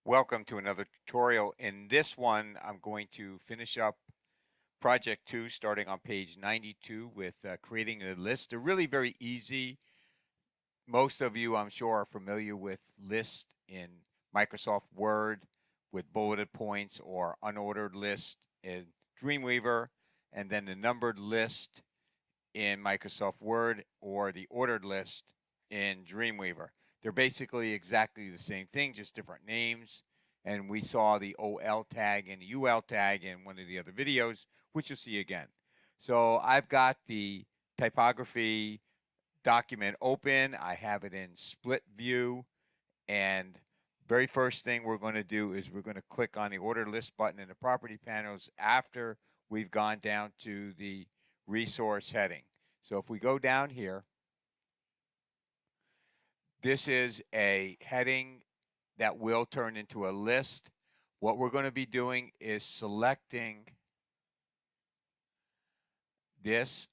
Welcome to another tutorial. In this one, I'm going to finish up project 2 starting on page 92 with creating a list. They're really very easy. Most of you, I'm sure, are familiar with lists in Microsoft Word with bulleted points or unordered list in Dreamweaver, and then the numbered list in Microsoft Word or the ordered list in Dreamweaver. They're basically exactly the same thing, just different names. And we saw the OL tag and the UL tag in one of the other videos, which you'll see again. So I've got the typography document open. I have it in split view. And very first thing we're going to do is we're going to click on the order list button in the property panels after we've gone down to the resource heading. So if we go down here, this is a heading that will turn into a list. What we're going to be doing is selecting this,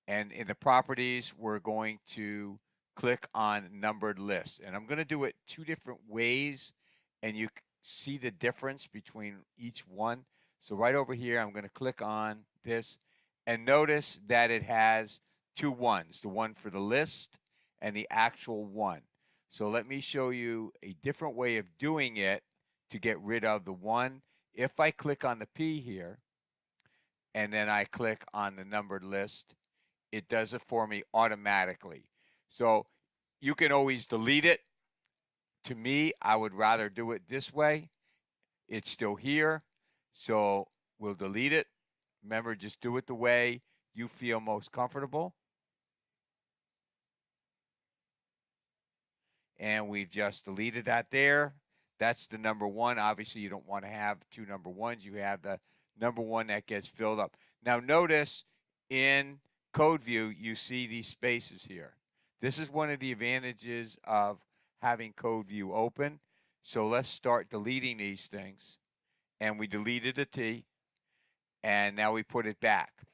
and in the properties, we're going to click on numbered list. And I'm going to do it two different ways, and you see the difference between each one. So right over here, I'm going to click on this, and notice that it has two ones, the one for the list and the actual one. So let me show you a different way of doing it to get rid of the one. If I click on the P here, and then I click on the numbered list, it does it for me automatically. So you can always delete it. To me, I would rather do it this way. It's still here, so we'll delete it. Remember, just do it the way you feel most comfortable. And we've just deleted that there. That's the number one. Obviously, you don't want to have two number ones. You have the number one that gets filled up. Now, notice in code view, you see these spaces here. This is one of the advantages of having code view open. So let's start deleting these things. And we deleted the T, and now we put it back.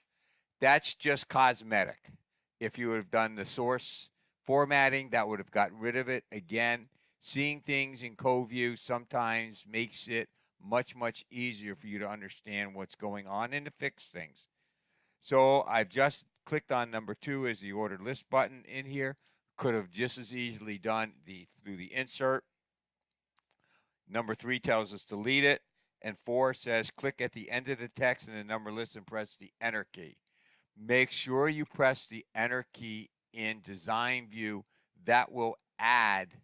That's just cosmetic. If you would have done the source formatting, that would have gotten rid of it. Again, seeing things in code view sometimes makes it much, much easier for you to understand what's going on and to fix things. So I've just clicked on number 2 as the ordered list button in here. Could have just as easily done through the insert. Number 3 tells us to delete it. And 4 says click at the end of the text in the number list and press the enter key. Make sure you press the enter key in design view. That will add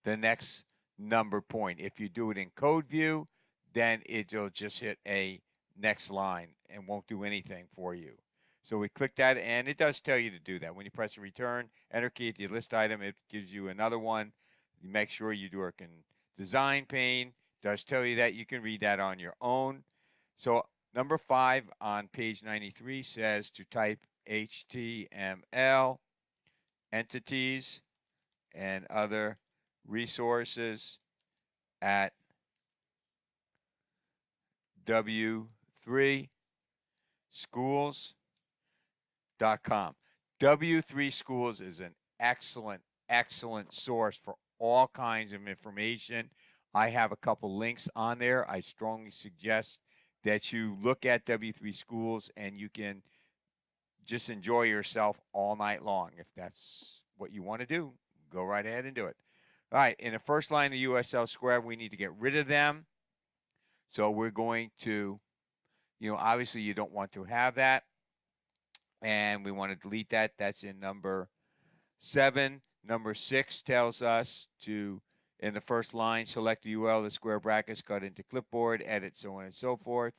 the next number point. If you do it in code view, then it'll just hit a next line and won't do anything for you. So we click that, and it does tell you to do that. When you press the return, enter key at the list item, it gives you another one. You make sure you do it in design pane. It does tell you that. You can read that on your own. So number 5 on page 93 says to type HTML entities and other resources at w3schools.com. W3 Schools is an excellent, excellent source for all kinds of information. I have a couple links on there. I strongly suggest that you look at W3 Schools and you can just enjoy yourself all night long. If that's what you want to do, go right ahead and do it. All right, in the first line of USL square, we need to get rid of them. So we're going to, obviously you don't want to have that. And we want to delete that. That's in number 7. Number 6 tells us to, in the first line, select the UL, the square brackets, cut into clipboard, edit, so on and so forth.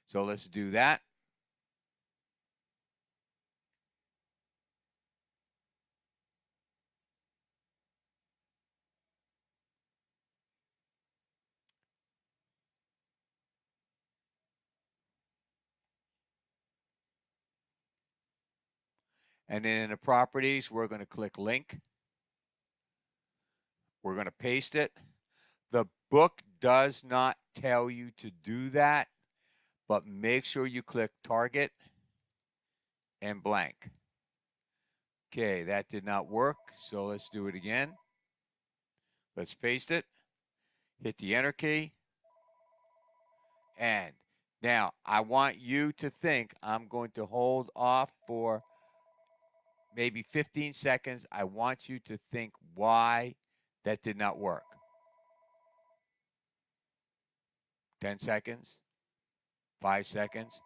So let's do that. And then in the properties, we're going to click link. We're going to paste it. The book does not tell you to do that, but make sure you click target and blank. Okay, that did not work, so let's do it again. Let's paste it. Hit the enter key. And now I want you to think. I'm going to hold off for maybe 15 seconds. I want you to think why that did not work. 10 seconds, 5 seconds.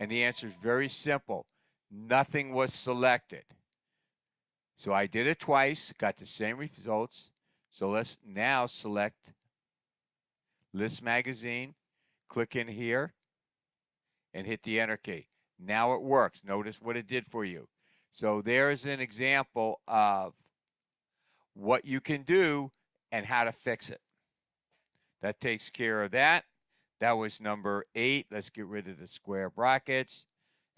And the answer is very simple. Nothing was selected. So I did it twice, got the same results. So let's now select List Magazine, click in here, and hit the enter key. Now it works. Notice what it did for you. So there's an example of what you can do and how to fix it. That takes care of that. That was number 8. Let's get rid of the square brackets.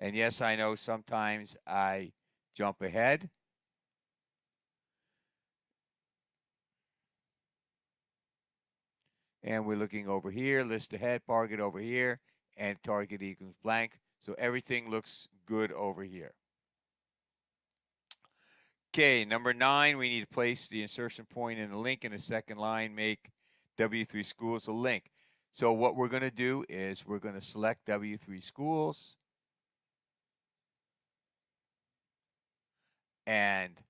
And yes, I know sometimes I jump ahead. And we're looking over here, list ahead, target over here, and target equals blank. So everything looks good over here. Okay, number 9, we need to place the insertion point in a link in the second line, make W3 schools a link. So what we're going to do is we're going to select W3 schools. And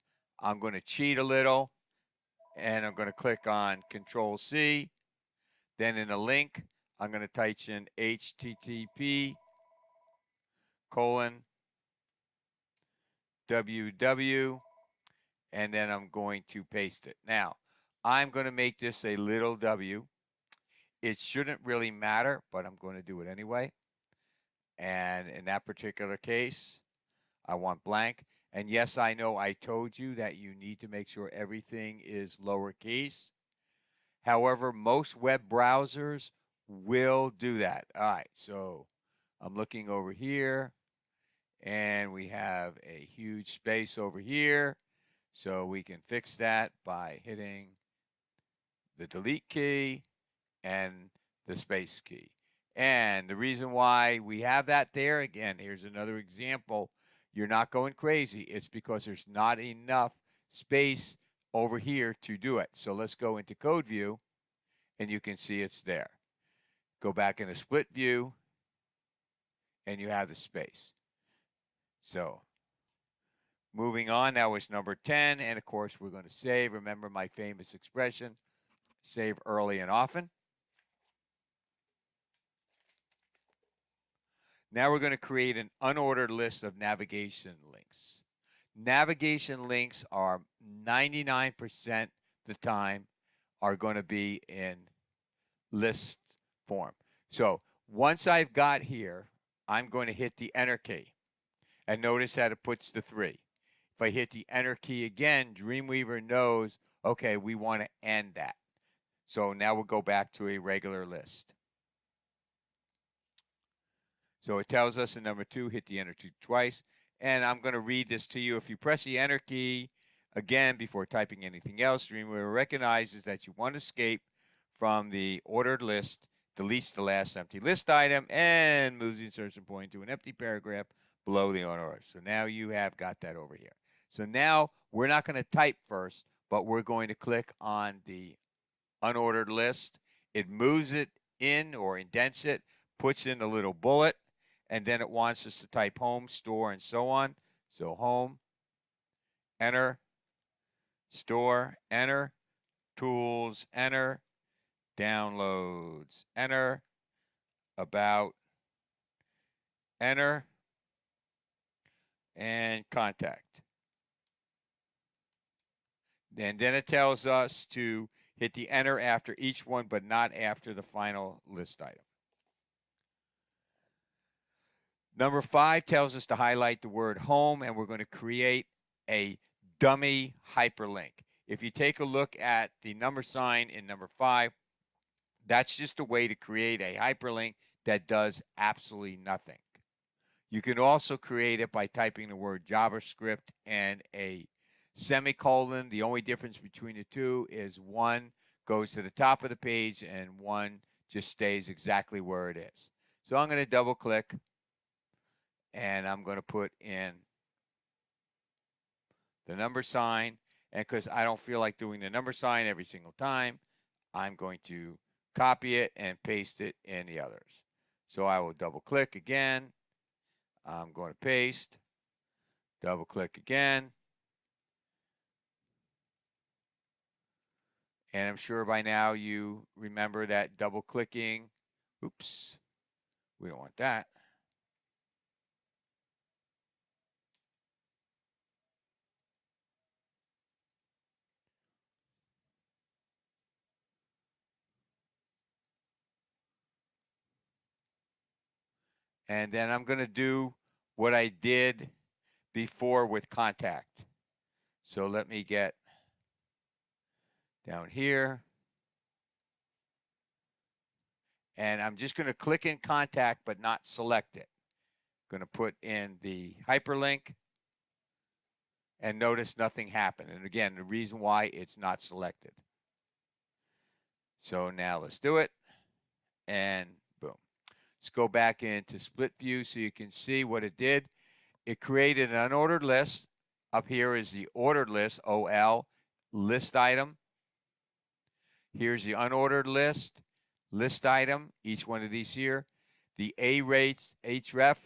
I'm going to cheat a little. And I'm going to click on Control C. Then in a link, I'm going to type in http://www. And then I'm going to paste it. Now, I'm going to make this a little w. It shouldn't really matter, but I'm going to do it anyway. And in that particular case, I want blank. And yes, I know I told you that you need to make sure everything is lowercase. However, most web browsers will do that. All right, so I'm looking over here, and we have a huge space over here. So we can fix that by hitting the delete key and the space key. And the reason why we have that there, again, here's another example. You're not going crazy. It's because there's not enough space over here to do it. So let's go into code view, and you can see it's there. Go back into split view, and you have the space. So moving on, that was number 10. And of course, we're going to save. Remember my famous expression, save early and often. Now we're going to create an unordered list of navigation links. Navigation links are 99% of the time are going to be in list form. So once I've got here, I'm going to hit the enter key. And notice that it puts the 3. If I hit the enter key again, Dreamweaver knows, okay, we want to end that. So now we'll go back to a regular list. So it tells us in number 2, hit the enter key twice. And I'm going to read this to you. If you press the enter key again before typing anything else, Dreamweaver recognizes that you want to escape from the ordered list, deletes the last empty list item, and moves the insertion point to an empty paragraph below the unordered. So now you have got that over here. So now we're not going to type first, but we're going to click on the unordered list. It moves it in or indents it, puts in a little bullet, and then it wants us to type home, store, and so on. So home, enter, store, enter, tools, enter, downloads, enter, about, enter, and contact. And then it tells us to hit the enter after each one, but not after the final list item. Number 5 tells us to highlight the word home, and we're going to create a dummy hyperlink. If you take a look at the number sign in number 5, that's just a way to create a hyperlink that does absolutely nothing. You can also create it by typing the word JavaScript and a semicolon. The only difference between the two is one goes to the top of the page and one just stays exactly where it is. So I'm going to double click and I'm going to put in the number sign, And because I don't feel like doing the number sign every single time, I'm going to copy it and paste it in the others. So I will double click again. I'm going to paste, double click again. And I'm sure by now you remember that double clicking. Oops, we don't want that. And then I'm going to do what I did before with contact. So let me get down here. And I'm just going to click in contact, but not select it. Going to put in the hyperlink. And notice nothing happened. And again, the reason why it's not selected. So now let's do it. And boom. Let's go back into split view so you can see what it did. It created an unordered list. Up here is the ordered list, OL, list item. Here's the unordered list, list item, each one of these here. The A rates, href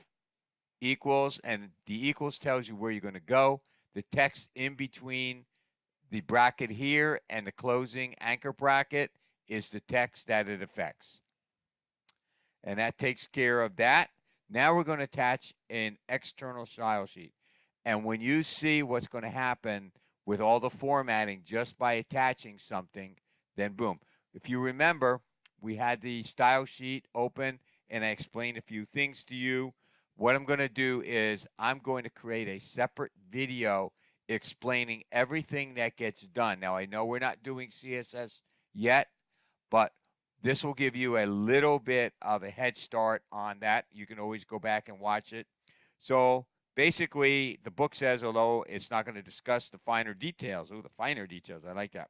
equals, and the equals tells you where you're going to go. The text in between the bracket here and the closing anchor bracket is the text that it affects. And that takes care of that. Now we're going to attach an external style sheet. And when you see what's going to happen with all the formatting just by attaching something, then boom. If you remember, we had the style sheet open and I explained a few things to you. What I'm going to do is I'm going to create a separate video explaining everything that gets done. Now, I know we're not doing CSS yet, but this will give you a little bit of a head start on that. You can always go back and watch it. So basically, the book says, although it's not going to discuss the finer details, the finer details, I like that,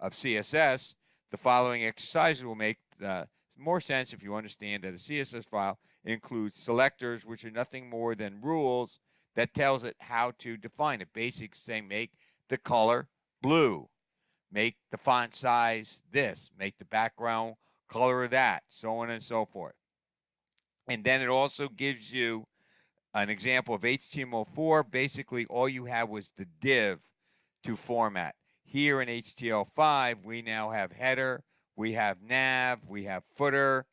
of CSS, the following exercises will make more sense if you understand that a CSS file includes selectors, which are nothing more than rules that tells it how to define it. Basics say make the color blue, make the font size this, make the background color that, so on and so forth. And then it also gives you an example of HTML4. Basically, all you have was the div to format. Here in HTML5, we now have header, we have nav, we have footer,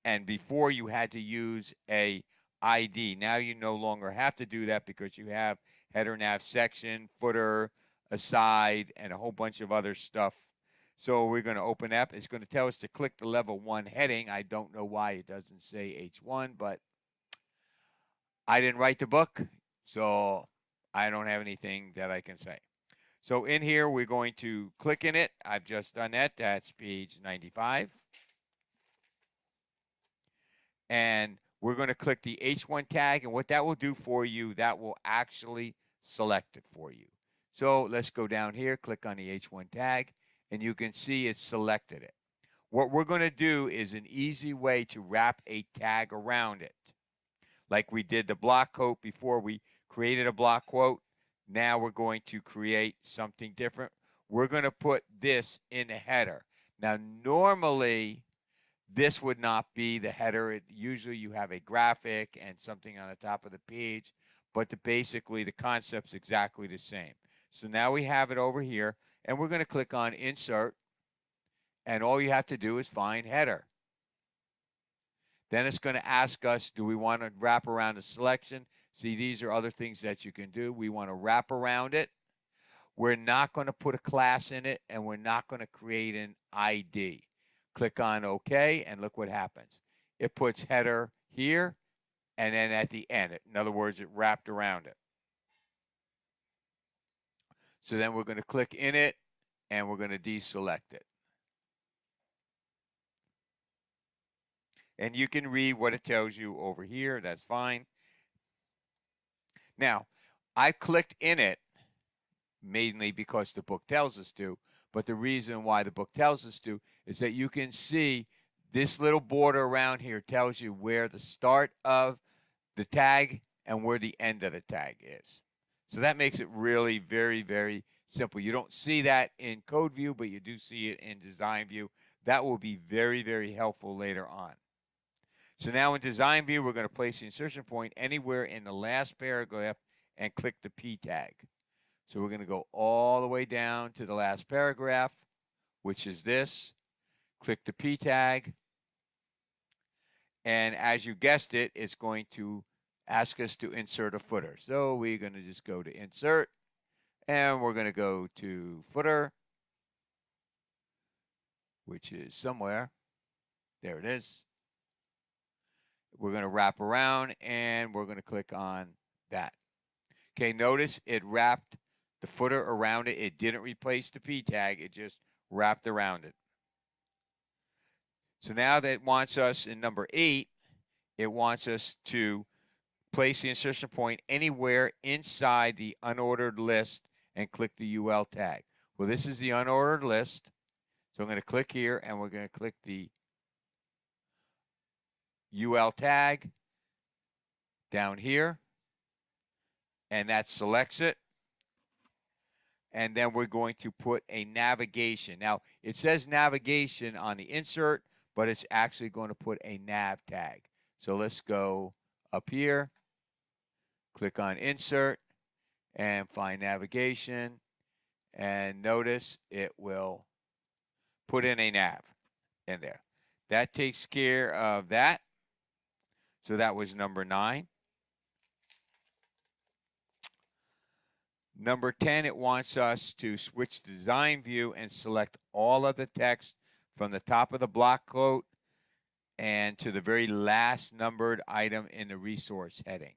and before you had to use a ID. Now you no longer have to do that because you have header, nav, section, footer, aside, and a whole bunch of other stuff. So we're going to open up. It's going to tell us to click the level 1 heading. I don't know why it doesn't say H1, but I didn't write the book, so I don't have anything that I can say. So in here, we're going to click in it. I've just done that. That's page 95. And we're going to click the H1 tag. And what that will do for you, that will actually select it for you. So let's go down here, click on the H1 tag, and you can see it's selected it. What we're going to do is an easy way to wrap a tag around it. Like we did the block quote before, we created a block quote. Now we're going to create something different. We're going to put this in the header. Now, normally, this would not be the header. Usually you have a graphic and something on the top of the page, but basically the concept's exactly the same. So now we have it over here, and we're going to click on Insert, and all you have to do is find Header. Then it's going to ask us, do we want to wrap around the selection? See, these are other things that you can do. We want to wrap around it. We're not going to put a class in it, and we're not going to create an ID. Click on OK, and look what happens. It puts header here, and then at the end. In other words, it wrapped around it. So then we're going to click in it, and we're going to deselect it. And you can read what it tells you over here. That's fine. Now, I clicked in it mainly because the book tells us to, but the reason why the book tells us to is that you can see this little border around here tells you where the start of the tag and where the end of the tag is. So that makes it really very, very simple. You don't see that in code view, but you do see it in design view. That will be very, very helpful later on. So now in design view, we're going to place the insertion point anywhere in the last paragraph and click the P tag. So we're going to go all the way down to the last paragraph, which is this. Click the P tag. And as you guessed it, it's going to ask us to insert a footer. So we're going to just go to insert, and we're going to go to footer, which is somewhere. There it is. We're going to wrap around, and we're going to click on that. Okay, notice it wrapped the footer around it. It didn't replace the P tag. It just wrapped around it. So now that it wants us in number 8, it wants us to place the insertion point anywhere inside the unordered list and click the UL tag. Well, this is the unordered list. So I'm going to click here, and we're going to click the UL tag down here, and that selects it. And then we're going to put a navigation. Now, it says navigation on the insert, but it's actually going to put a nav tag. So let's go up here, click on insert, and find navigation. And notice it will put in a nav in there. That takes care of that. So that was number 9. Number 10, it wants us to switch to design view and select all of the text from the top of the block quote and to the very last numbered item in the resource heading.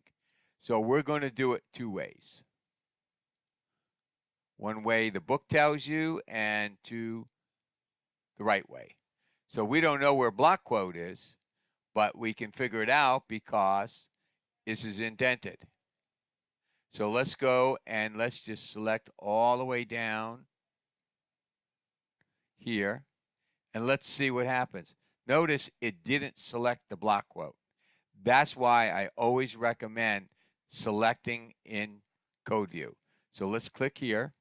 So we're going to do it 2 ways. One way the book tells you, and 2 the right way. So we don't know where block quote is, but we can figure it out because this is indented. So let's go and let's just select all the way down here, and let's see what happens. Notice it didn't select the block quote. That's why I always recommend selecting in code view. So let's click here.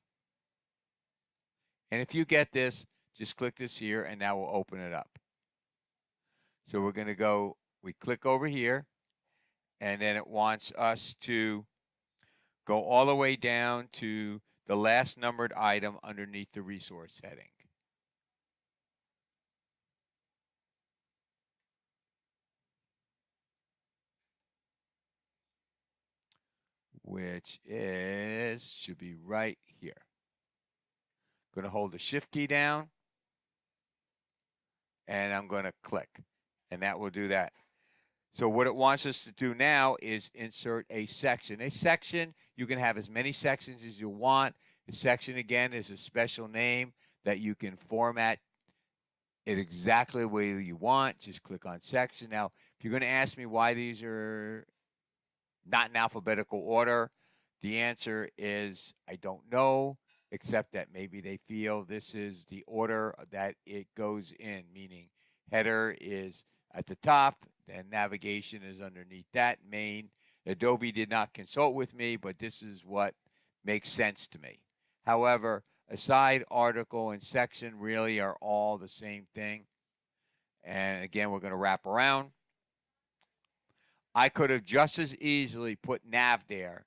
And if you get this, just click this here, and now we'll open it up. So we're going to go, we click over here, and then it wants us to go all the way down to the last numbered item underneath the resource heading. Which is, should be right here. I'm going to hold the shift key down, and I'm going to click, and that will do that. So what it wants us to do now is insert a section. A section, you can have as many sections as you want. A section, again, is a special name that you can format it exactly the way you want. Just click on section. Now, if you're going to ask me why these are not in alphabetical order, the answer is I don't know, except that maybe they feel this is the order that it goes in, meaning header is at the top, and navigation is underneath that, main. Adobe did not consult with me, but this is what makes sense to me. However, aside, article, and section really are all the same thing. And again, we're going to wrap around. I could have just as easily put nav there.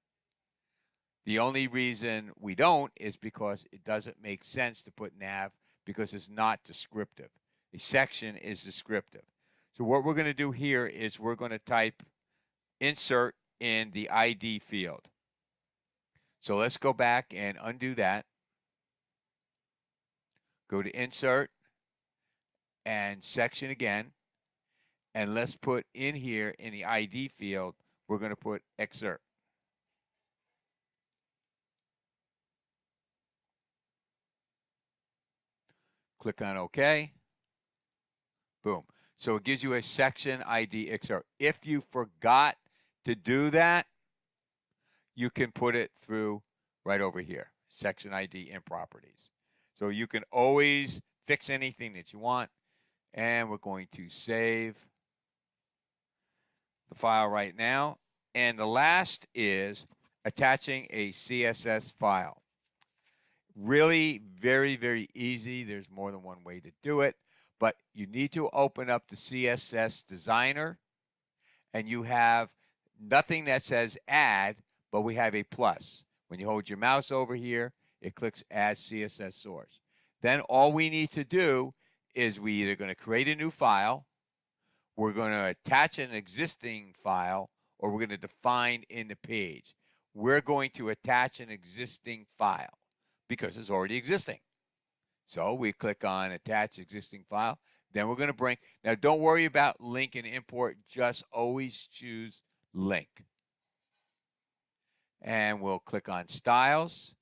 The only reason we don't is because it doesn't make sense to put nav because it's not descriptive. A section is descriptive. So what we're going to do here is we're going to type insert in the ID field. So let's go back and undo that. Go to insert and section again. And let's put in here in the ID field, we're going to put excerpt. Click on OK. Boom. So it gives you a section ID excerpt. If you forgot to do that, you can put it through right over here, section ID and properties. So you can always fix anything that you want. And we're going to save the file right now. And the last is attaching a CSS file. Really very, very easy. There's more than one way to do it, but you need to open up the CSS designer, and you have nothing that says add, but we have a plus. When you hold your mouse over here, it clicks add CSS source. Then all we need to do is we either going to create a new file, we're going to attach an existing file, or we're going to define in the page. We're going to attach an existing file because it's already existing. So we click on attach existing file. Then we're going to bring, now don't worry about link and import, just always choose link. And we'll click on styles.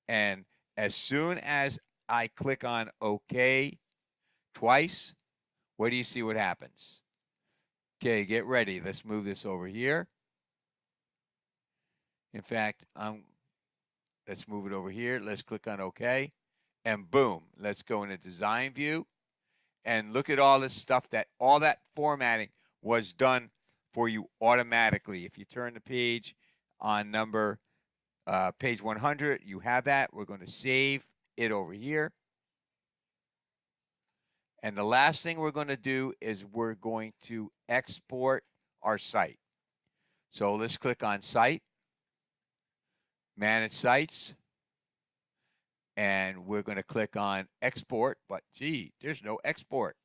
And as soon as I click on OK twice, what do you see what happens? Okay, get ready. Let's move this over here. In fact, let's move it over here. Let's click on OK. And boom, let's go into design view. And look at all this stuff all that formatting was done for you automatically. If you turn the page on page 100, you have that. We're going to save it over here. And the last thing we're going to do is we're going to export our site. So let's click on Site, Manage Sites, and we're going to click on Export, but gee, there's no export.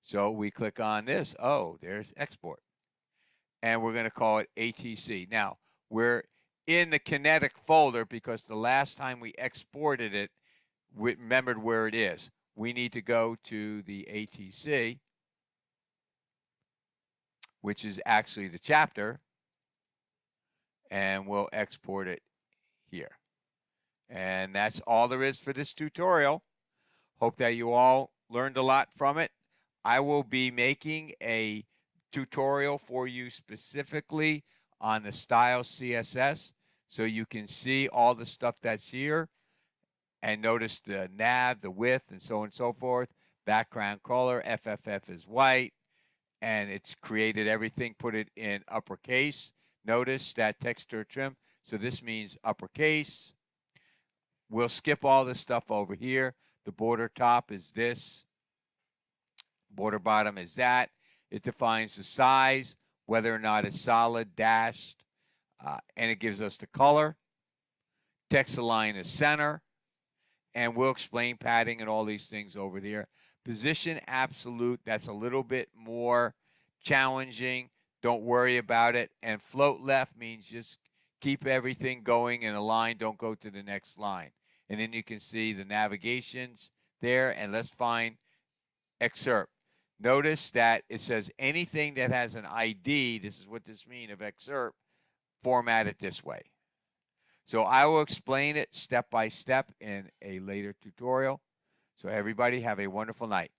So we click on this. Oh, there's Export. And we're going to call it ATC. Now, we're in the Kinetic folder because the last time we exported it, we remembered where it is. We need to go to the ATC, which is actually the chapter, and we'll export it here. And that's all there is for this tutorial. Hope that you all learned a lot from it. I will be making a tutorial for you specifically on the style CSS so you can see all the stuff that's here and notice the nav, the width, and so on and so forth. Background color, FFF is white, and it's created everything, put it in uppercase. Notice that texture trim. So this means uppercase. We'll skip all this stuff over here. The border top is this. Border bottom is that. It defines the size, whether or not it's solid, dashed, and it gives us the color. Text align is center. And we'll explain padding and all these things over there. Position absolute, that's a little bit more challenging. Don't worry about it. And float left means just keep everything going in a line. Don't go to the next line. And then you can see the navigations there. And let's find excerpt. Notice that it says anything that has an ID, this is what this means of excerpt, format it this way. So I will explain it step by step in a later tutorial. So everybody have a wonderful night.